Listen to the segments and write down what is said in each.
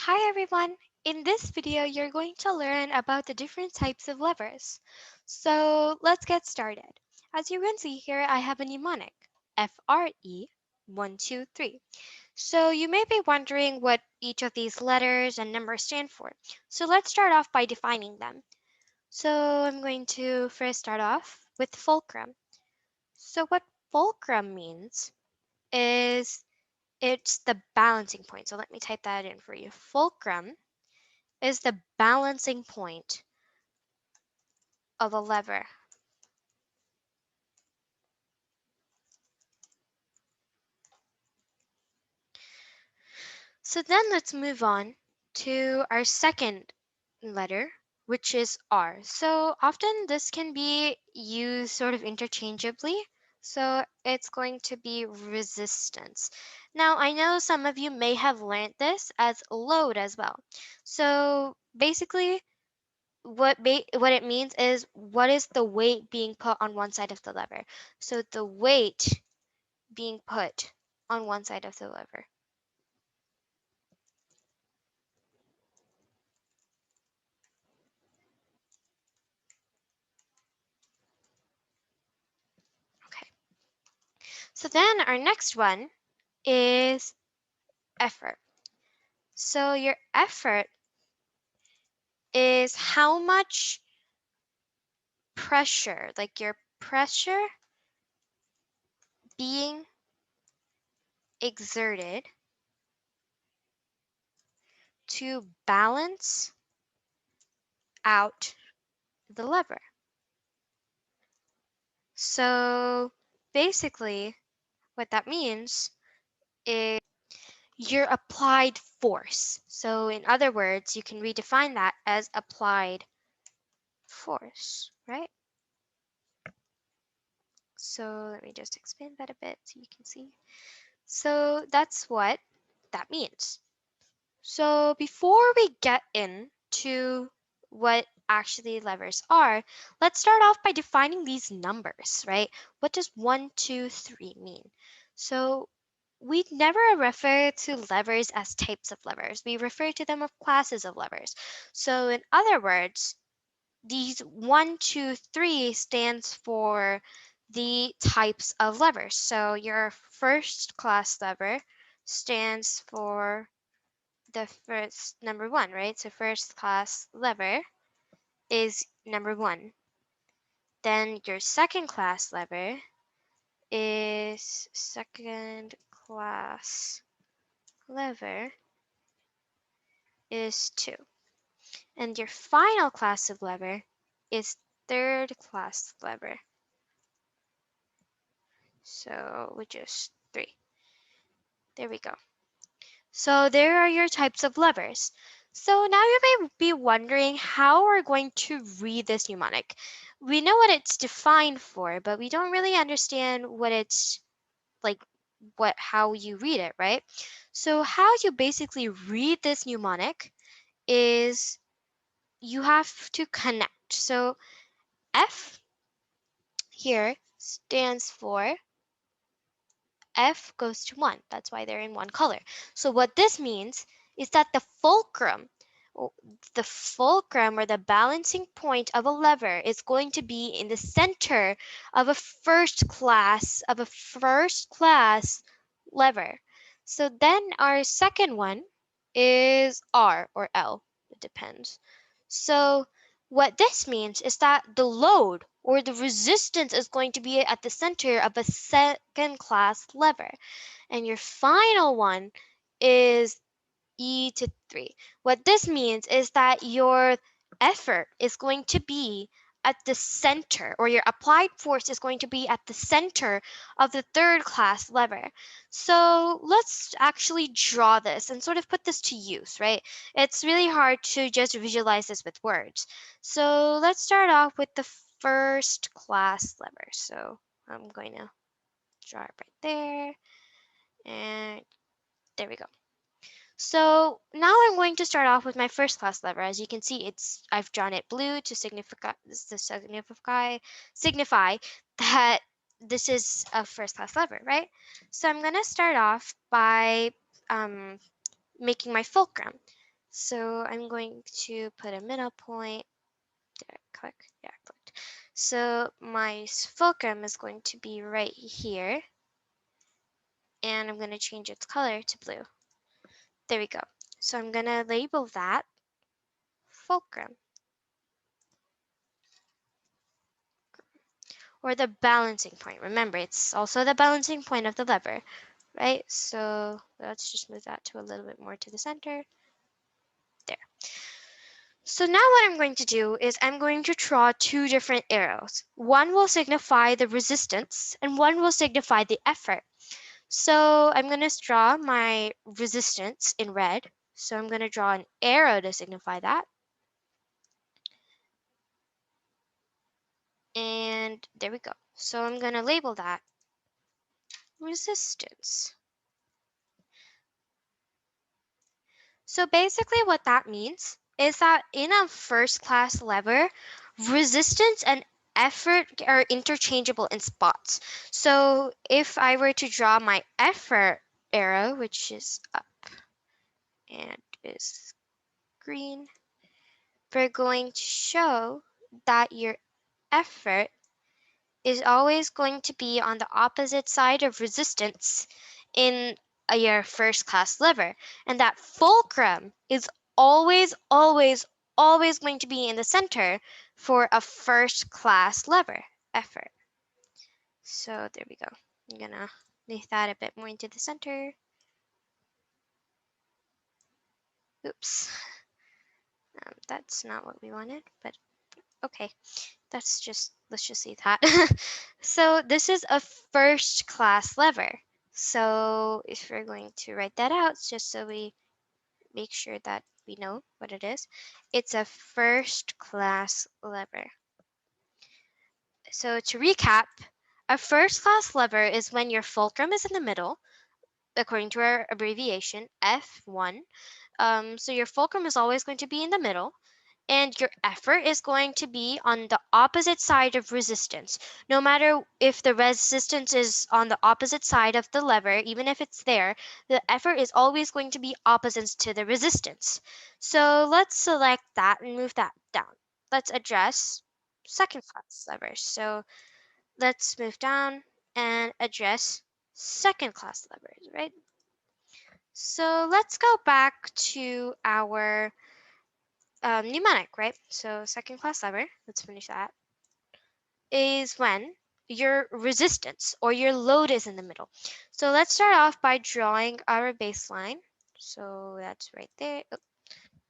Hi everyone! In this video, you're going to learn about the different types of levers. So let's get started. As you can see here, I have a mnemonic, FRE 123. So you may be wondering what each of these letters and numbers stand for. So let's start off by defining them. So I'm going to first start off with fulcrum. So what fulcrum means is it's the balancing point. So let me type that in for you. Fulcrum is the balancing point of a lever. So then let's move on to our second letter, which is R. So often this can be used sort of interchangeably. So it's going to be resistance. Now I know some of you may have learned this as load as well. So basically what it means is what is the weight being put on one side of the lever. So the weight being put on one side of the lever. Okay. So then our next one is effort. So your effort is how much pressure, like your pressure being exerted to balance out the lever. So basically what that means is your applied force. So in other words, you can redefine that as applied force, right? So let me just expand that a bit so you can see. So that's what that means. So before we get into what actually levers are, let's start off by defining these numbers, right? What does 1, 2, 3 mean? So we never refer to levers as types of levers. We refer to them as classes of levers. So in other words, these 1, 2, 3 stands for the types of levers. So your first class lever stands for the first number 1, right? So first class lever is number 1. Then your second class lever is second class lever is 2. And your final class of lever is third class lever. So which is 3. There we go. So there are your types of levers. So now you may be wondering how we're going to read this mnemonic. We know what it's defined for, but we don't really understand what it's like how you read it, right? So how you basically read this mnemonic is you have to connect. So F here stands for F goes to 1. That's why they're in one color. So what this means is that the fulcrum or the balancing point of a lever is going to be in the center of a first class lever. So then our second one is R or L. It depends. So what this means is that the load or the resistance is going to be at the center of a second class lever. And your final one is E to 3. What this means is that your effort is going to be at the center, or your applied force is going to be at the center of the third class lever. So let's actually draw this and sort of put this to use, right? It's really hard to just visualize this with words. So let's start off with the first class lever. So I'm going to draw it right there, and there we go. So now I'm going to start off with my first class lever. As you can see, I've drawn it blue to signify that this is a first class lever, right? So I'm going to start off by making my fulcrum. So I'm going to put a middle point. Did I click? Yeah, I clicked. So my fulcrum is going to be right here, and I'm going to change its color to blue. There we go. So I'm going to label that fulcrum, or the balancing point. Remember, it's also the balancing point of the lever, right? So let's just move that to a little bit more to the center. There. So now what I'm going to do is I'm going to draw two different arrows. One will signify the resistance and one will signify the effort. So I'm going to draw my resistance in red. So I'm going to draw an arrow to signify that. And there we go. So I'm going to label that resistance. So basically what that means is that in a first class lever, resistance and effort are interchangeable in spots. So if I were to draw my effort arrow, which is up and is green, we're going to show that your effort is always going to be on the opposite side of resistance in your first class lever. And that fulcrum is always, always, always going to be in the center for a first class lever effort. So there we go. I'm gonna make that a bit more into the center. Oops. That's not what we wanted, but okay. Let's just see that. So this is a first class lever. So if we're going to write that out, just so we make sure that we know what it is, it's a first class lever. So to recap, a first class lever is when your fulcrum is in the middle, according to our abbreviation, F1. So your fulcrum is always going to be in the middle, and your effort is going to be on the opposite side of resistance. No matter if the resistance is on the opposite side of the lever, even if it's there, the effort is always going to be opposite to the resistance. So let's select that and move that down. Let's address second class levers. So let's move down and address second class levers, right? So let's go back to our mnemonic, right? So second class lever, let's finish that, is when your resistance or your load is in the middle. So let's start off by drawing our baseline. So that's right there. Oh,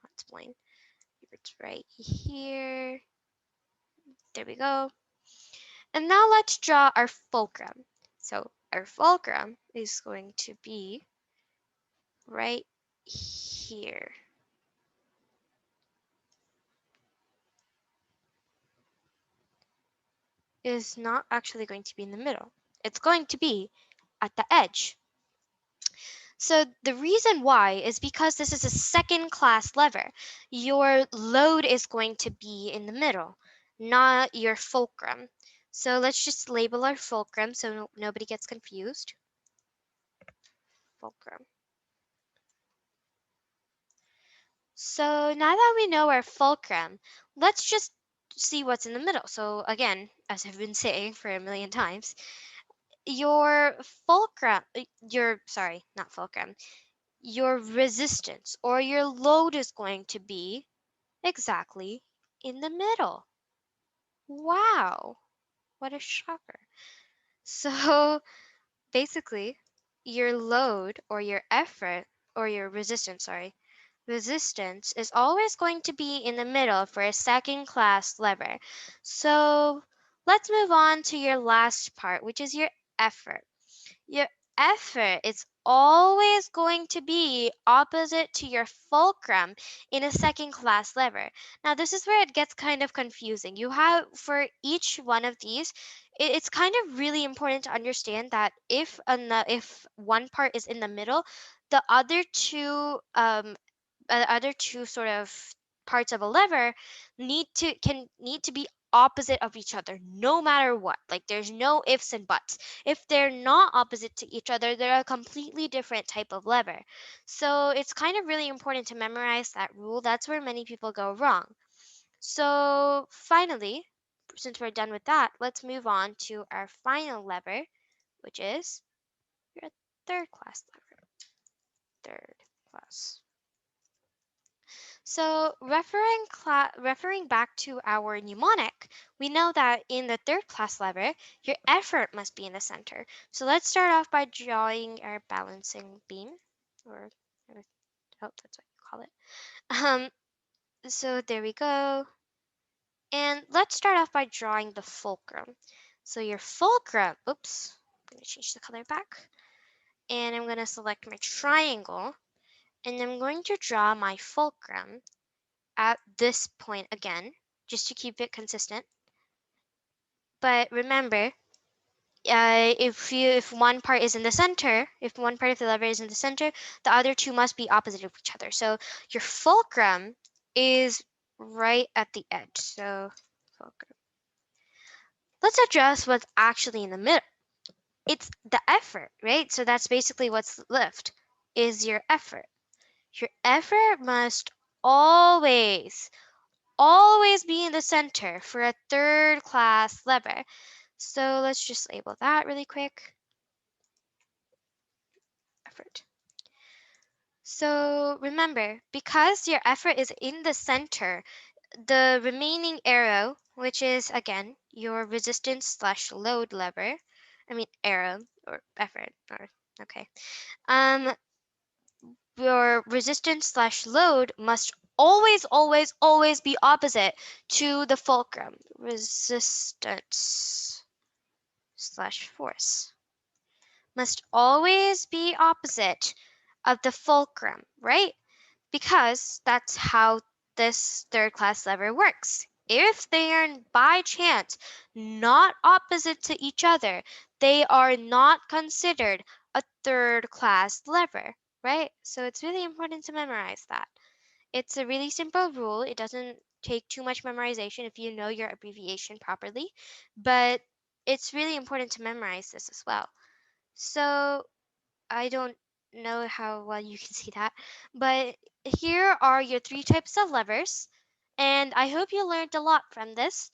that's plain. It's right here. There we go. And now let's draw our fulcrum. So our fulcrum is going to be right here. It is not actually going to be in the middle. It's going to be at the edge. So the reason why is because this is a second class lever. Your load is going to be in the middle, not your fulcrum. So let's just label our fulcrum so nobody gets confused. Fulcrum. So now that we know our fulcrum, let's just see what's in the middle. So again, as I've been saying for a million times, your fulcrum, sorry, not fulcrum, your resistance or your load is going to be exactly in the middle. Wow, what a shocker. So basically, your load or your effort or your resistance, resistance is always going to be in the middle for a second class lever. So let's move on to your last part, which is your effort. Your effort is always going to be opposite to your fulcrum in a second class lever. Now, this is where it gets kind of confusing. You have, for each one of these, it's kind of really important to understand that if one part is in the middle, the other two sort of parts of a lever need to be opposite of each other no matter what. Like there's no ifs and buts. If they're not opposite to each other, they're a completely different type of lever. So it's kind of really important to memorize that rule. That's where many people go wrong. So finally, since we're done with that, let's move on to our final lever, which is your third class lever. Third class. So referring back to our mnemonic, we know that in the third class lever, your effort must be in the center. So let's start off by drawing our balancing beam, or oh, that's what you call it. So there we go. And let's start off by drawing the fulcrum. So your fulcrum, oops, I'm gonna change the color back. And I'm gonna select my triangle, and I'm going to draw my fulcrum at this point again, just to keep it consistent. But remember, if one part is in the center, if one part of the lever is in the center, the other two must be opposite of each other. So your fulcrum is right at the edge. So fulcrum. Let's address what's actually in the middle. It's the effort, right? So that's basically what's left is your effort. Your effort must always be in the center for a third class lever. So let's just label that really quick. Effort. So remember, because your effort is in the center, the remaining arrow, which is again your resistance slash load lever, arrow or effort, or okay. Your resistance slash load must always be opposite to the fulcrum. Resistance slash force must always be opposite of the fulcrum, right? Because that's how this third class lever works. If they are by chance not opposite to each other, they are not considered a third class lever, right? So it's really important to memorize that. It's a really simple rule. It doesn't take too much memorization if you know your abbreviation properly, but it's really important to memorize this as well. So I don't know how well you can see that, but here are your three types of levers, and I hope you learned a lot from this.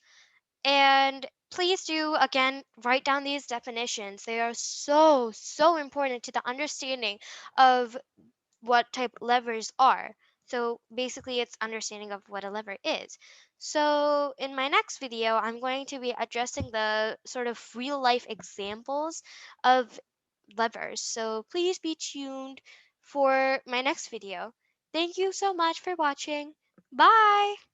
And please do again write down these definitions. They are so important to the understanding of what type levers are. So basically it's understanding of what a lever is. So in my next video, I'm going to be addressing the sort of real life examples of levers. So please be tuned for my next video. Thank you so much for watching. Bye!